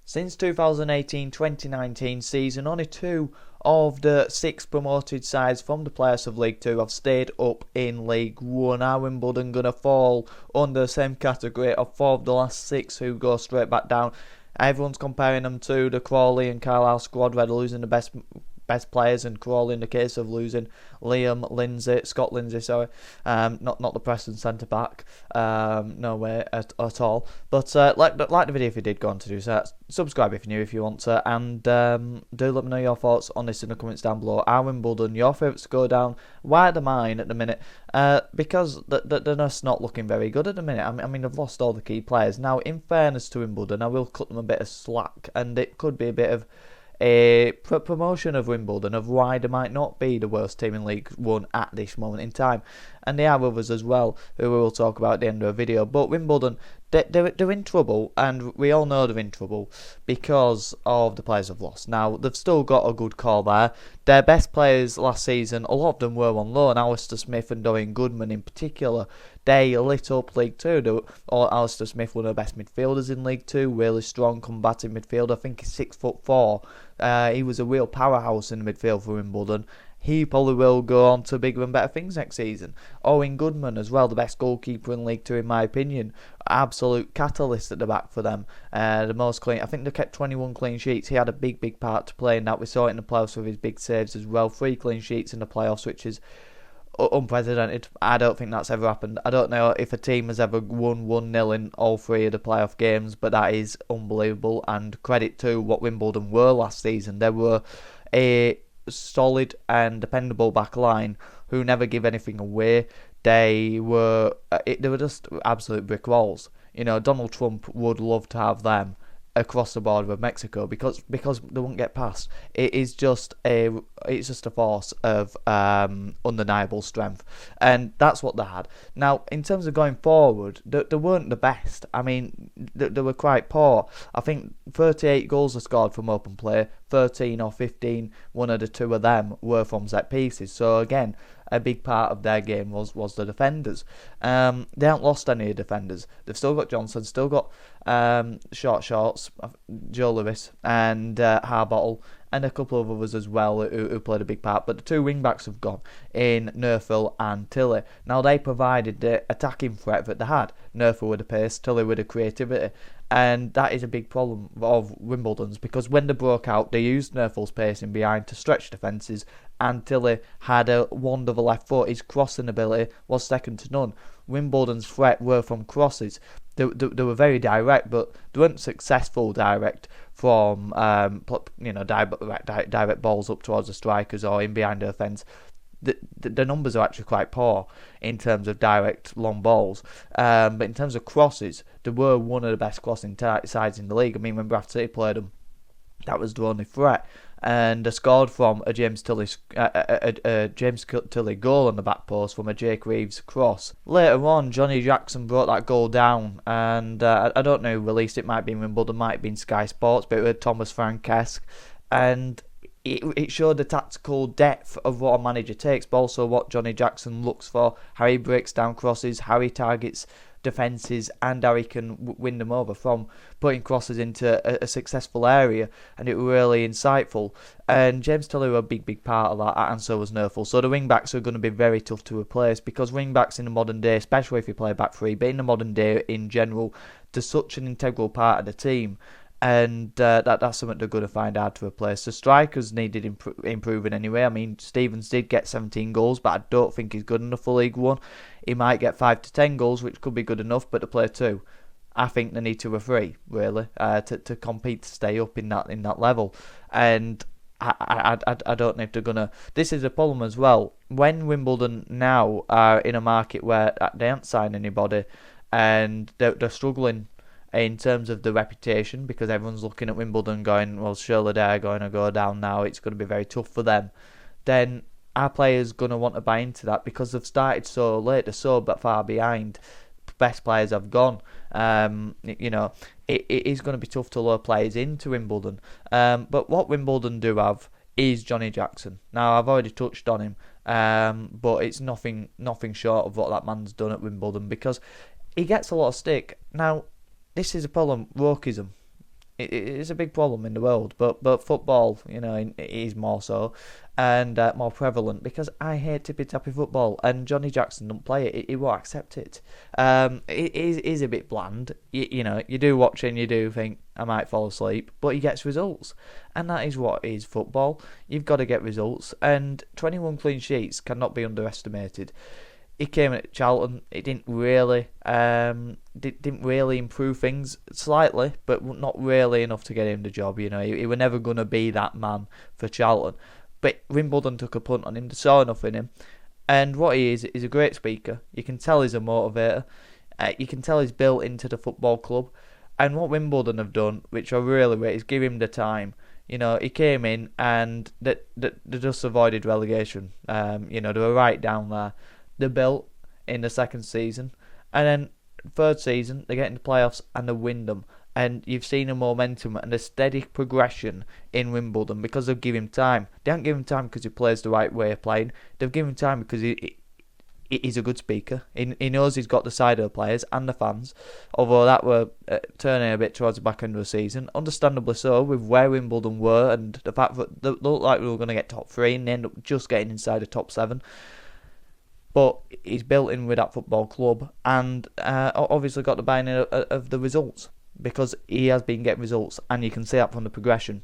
Since 2018-2019 season, only 2 of the 6 promoted sides from the Players of League 2 have stayed up in League 1. Are Wimbledon going to fall under the same category of 4 of the last 6 who go straight back down? Everyone's comparing them to the Crawley and Carlisle squad, where they're losing the best players, and Crawley in the case of losing Scott Lindsay, not the Preston centre back, no way at all. But like the video if you did go on to do so. Subscribe if you're new if you want to, and do let me know your thoughts on this in the comments down below. Are Wimbledon your favourites to go down? Why are they mine at the minute? Because they're just not looking very good at the minute. I mean, they've lost all the key players. Now, in fairness to Wimbledon, I will cut them a bit of slack, and it could be a bit of a promotion of Wimbledon of why they might not be the worst team in League 1 at this moment in time. And they are others as well, who we will talk about at the end of the video. But Wimbledon, they're in trouble, and we all know they're in trouble because of the players they've lost. Now, they've still got a good core there. Their best players last season, a lot of them were on loan. Alistair Smith and Dorian Goodman in particular, they lit up League 2. Alistair Smith, one of the best midfielders in League 2, really strong, combative midfielder. I think he's 6'4". He was a real powerhouse in the midfield for Wimbledon. He probably will go on to bigger and better things next season. Owen Goodman as well, the best goalkeeper in League 2 in my opinion. Absolute catalyst at the back for them. The most clean, I think they kept 21 clean sheets. He had a big part to play in that. We saw it in the playoffs with his big saves as well. 3 clean sheets in the playoffs, which is unprecedented. I don't think that's ever happened. I don't know if a team has ever won 1-0 in all 3 of the playoff games, but that is unbelievable, and credit to what Wimbledon were last season. They were a solid and dependable back line who never give anything away. They were just absolute brick walls. You know, Donald Trump would love to have them across the border of Mexico because they won't get past. It's just a force of undeniable strength, and that's what they had. Now, in terms of going forward, they weren't the best. I mean, they were quite poor. I think 38 goals are scored from open play, 13 or 15. One of the 2 of them were from set pieces. So again, a big part of their game was the defenders. They haven't lost any defenders. They've still got Johnson, still got Shorts, Joe Lewis, and Harbottle, and a couple of others as well who played a big part. But the 2 wing-backs have gone in Nerfel and Tilley. Now, they provided the attacking threat that they had. Nerfel with the pace, Tilley with the creativity. And that is a big problem of Wimbledon's, because when they broke out, they used Nerfel's pace in behind to stretch defences, and Tilley had a wand of a left foot. His crossing ability was second to none. Wimbledon's threat were from crosses. They were very direct, but they weren't successful direct from direct balls up towards the strikers or in behind the defence. The numbers are actually quite poor in terms of direct long balls, but in terms of crosses, they were one of the best crossing sides in the league. I mean, when Bradford City played them, that was their only threat, and they scored from a James Tilley goal on the back post from a Jake Reeves cross. Later on, Johnny Jackson brought that goal down, and I don't know who released it. Might be Wimbledon, might have been Sky Sports, but it was Thomas Frank-esque, and it showed the tactical depth of what a manager takes, but also what Johnny Jackson looks for, how he breaks down crosses, how he targets defences, and how he can win them over from putting crosses into a successful area. And it was really insightful. And James Tilley was a big part of that, and so was Nerfel. So the wing-backs are going to be very tough to replace, because wing-backs in the modern day, especially if you play back 3, but in the modern day in general, they're such an integral part of the team. And that's something they're going to find hard to replace. The strikers needed improving anyway. I mean, Stevens did get 17 goals, but I don't think he's good enough for League 1. He might get 5 to 10 goals, which could be good enough, but to play 2, I think they need 2 or 3, really, to compete, to stay up in that level. And I don't know if they're going to... This is a problem as well. When Wimbledon now are in a market where they haven't signed anybody, and they're struggling in terms of the reputation, because everyone's looking at Wimbledon going, well, surely they're going to go down now, it's going to be very tough for them, then our players going to want to buy into that, because they've started so late, they're so far behind. Best players have gone. It is going to be tough to lure players into Wimbledon. But what Wimbledon do have is Johnny Jackson. Now, I've already touched on him, but it's nothing short of what that man's done at Wimbledon, because he gets a lot of stick. Now, this is a problem, wokeism. It's a big problem in the world, but football, it is more so and more prevalent because I hate tippy-tappy football and Johnny Jackson don't play it. He won't accept it. It is a bit bland. You do watch it and you do think I might fall asleep, but he gets results, and that is what is football. You've got to get results, and 21 clean sheets cannot be underestimated. He came in at Charlton. It didn't really improve things slightly, but not really enough to get him the job. He was never going to be that man for Charlton. But Wimbledon took a punt on him. They saw enough in him, and what he is a great speaker. You can tell he's a motivator. You can tell he's built into the football club. And what Wimbledon have done, which I really rate, is give him the time. He came in and they just avoided relegation. They were right down there. They built in the second season, and then third season they get into playoffs and they win them. And you've seen a momentum and a steady progression in Wimbledon because they've given him time. They haven't given him time because he plays the right way of playing. They've given him time because he's a good speaker. He knows he's got the side of the players and the fans. Although that were turning a bit towards the back end of the season, understandably so, with where Wimbledon were and the fact that they looked like we were going to get top 3 and they end up just getting inside the top 7. But he's built in with that football club and obviously got the buy-in of the results because he has been getting results, and you can see that from the progression.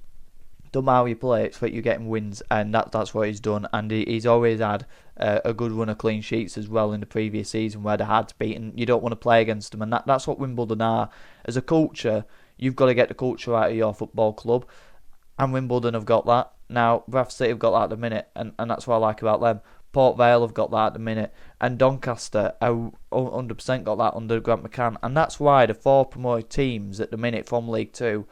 Don't matter how you play, it's that you're getting wins, and that's what he's done. And he's always had a good run of clean sheets as well in the previous season where the Hearts beaten. You don't want to play against them, and that's what Wimbledon are. As a culture, you've got to get the culture out of your football club, and Wimbledon have got that. Now, Bradford City have got that at the minute, and that's what I like about them. Port Vale have got that at the minute, and Doncaster have 100% got that under Grant McCann, and that's why the 4 promoted teams at the minute from League 2,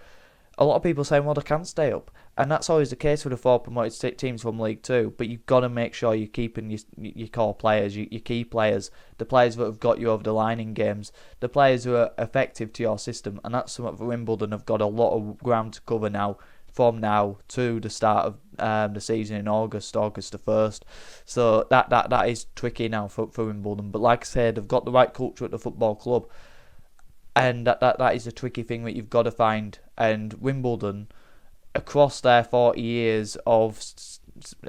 a lot of people saying, well, they can stay up, and that's always the case with the 4 promoted teams from League 2, but you've got to make sure you're keeping your core players, your key players, the players that have got you over the line in games, the players who are effective to your system, and that's something that Wimbledon have got a lot of ground to cover now, from now to the start of the season in August the 1st. So that is tricky now for Wimbledon. But like I said, they've got the right culture at the football club, and that is a tricky thing that you've got to find. And Wimbledon, across their 40 years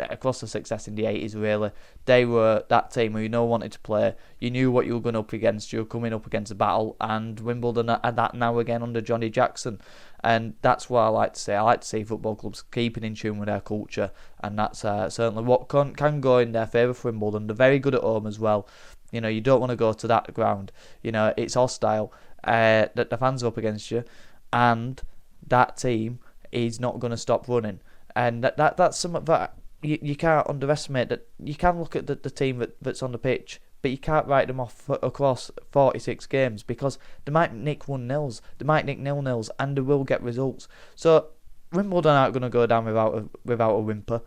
across the success in the 80s, really, they were that team who wanted to play. You knew what you were going up against. You were coming up against a battle, and Wimbledon are that now again under Johnny Jackson. And that's what I like to say. I like to see football clubs keeping in tune with their culture, and that's certainly what can go in their favour for Wimbledon. They're very good at home as well. You don't want to go to that ground. It's hostile. That the fans are up against you, and that team is not going to stop running. And that's something that you can't underestimate. That you can look at the team that's on the pitch, but you can't write them off across 46 games because they might nick 1-0s, they might nick 0-0s, and they will get results. So Wimbledon aren't going to go down without a whimper.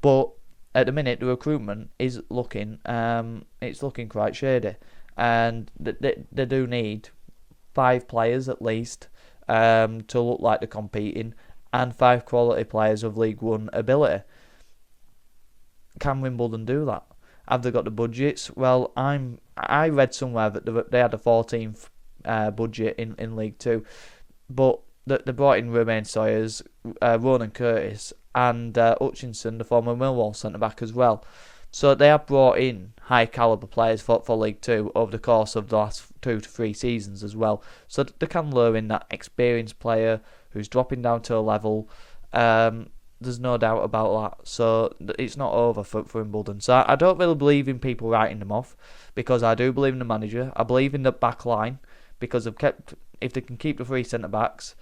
But at the minute, the recruitment is looking quite shady, and they do need 5 players at least to look like they're competing, and 5 quality players of League 1 ability. Can Wimbledon do that? Have they got the budgets? Well, I read somewhere that they had a 14th budget in League 2, but they brought in Romain Sawyers, Ronan Curtis, and Hutchinson, the former Millwall centre-back as well. So they have brought in high calibre players for League 2 over the course of the last 2 to 3 seasons as well. So they can lure in that experienced player who's dropping down to a level. There's no doubt about that. So it's not over for Wimbledon. So I don't really believe in people writing them off, because I do believe in the manager. I believe in the back line, because if they can keep the 3 centre-backs.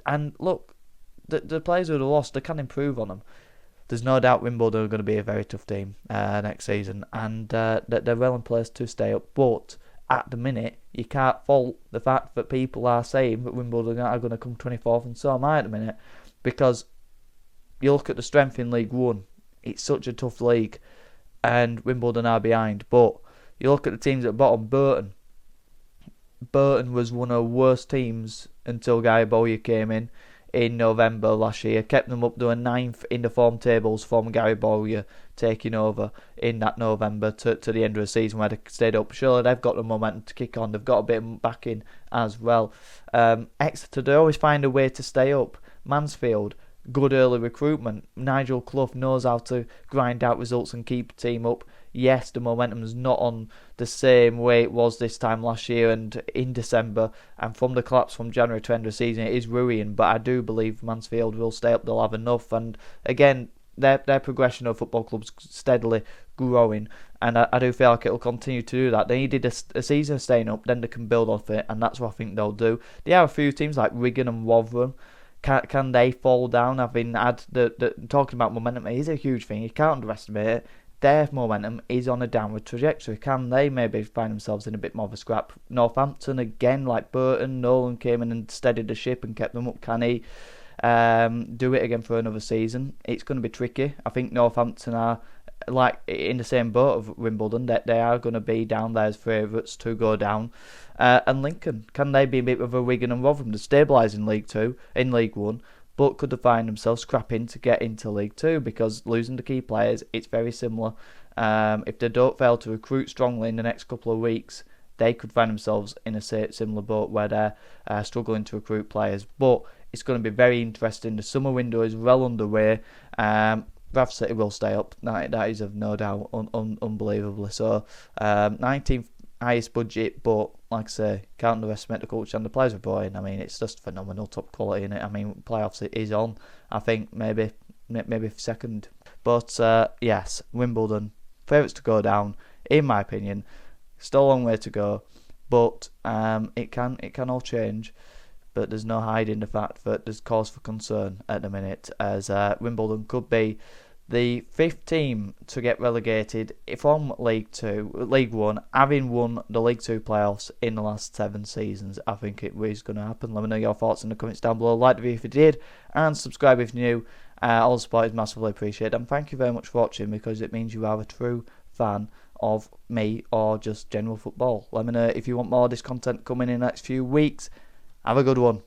And look, the players who have lost, they can improve on them. There's no doubt Wimbledon are going to be a very tough team next season, and they're well in place to stay up. But at the minute, you can't fault the fact that people are saying that Wimbledon are going to come 24th, and so am I at the minute, because you look at the strength in League 1, it's such a tough league, and Wimbledon are behind. But you look at the teams at the bottom, Burton was one of the worst teams until Guy Bowyer came in. in November last year, kept them up to a 9th in the form tables from Gary Bowyer taking over in that November to the end of the season where they stayed up. Surely they've got the momentum to kick on. They've got a bit of backing as well. Exeter, they always find a way to stay up. Mansfield, good early recruitment. Nigel Clough knows how to grind out results and keep a team up. Yes, the momentum's not on the same way it was this time last year and in December, and from the collapse from January to end of the season, it is worrying, but I do believe Mansfield will stay up. They'll have enough, and again, their progression of football clubs steadily growing, and I do feel like it'll continue to do that. They needed a season staying up, then they can build off it, and that's what I think they'll do. There are a few teams like Wigan and Rotherham. Can they fall down? Talking about momentum is a huge thing. You can't underestimate it. Their momentum is on a downward trajectory. Can they maybe find themselves in a bit more of a scrap? Northampton, again, like Burton, Nolan came in and steadied the ship and kept them up. Can he do it again for another season? It's going to be tricky. I think Northampton are like in the same boat of Wimbledon. That they are going to be down there as favourites to go down. And Lincoln, can they be a bit of a Wigan and Rotherham to stabilise in League 2, in League 1? But could they find themselves scrapping to get into League 2? Because losing the key players, it's very similar. If they don't fail to recruit strongly in the next couple of weeks, they could find themselves in a similar boat where they're struggling to recruit players. But it's going to be very interesting. The summer window is well underway. Bradford City will stay up. That is of no doubt unbelievably. So 19th highest budget, but like I say, can't underestimate the culture and the players are brought in. I mean, it's just phenomenal, top quality in it. I mean, playoffs is on. I think maybe second, but yes, Wimbledon favourites to go down in my opinion. Still a long way to go, but it can all change. But there's no hiding the fact that there's cause for concern at the minute, as Wimbledon could be the 5th team to get relegated from League 1, having won the League 2 playoffs in the last 7 seasons. I think it is going to happen. Let me know your thoughts in the comments down below. Like the video if you did, and subscribe if you're new. All the support is massively appreciated. And thank you very much for watching, because it means you are a true fan of me or just general football. Let me know if you want more of this content coming in the next few weeks. Have a good one.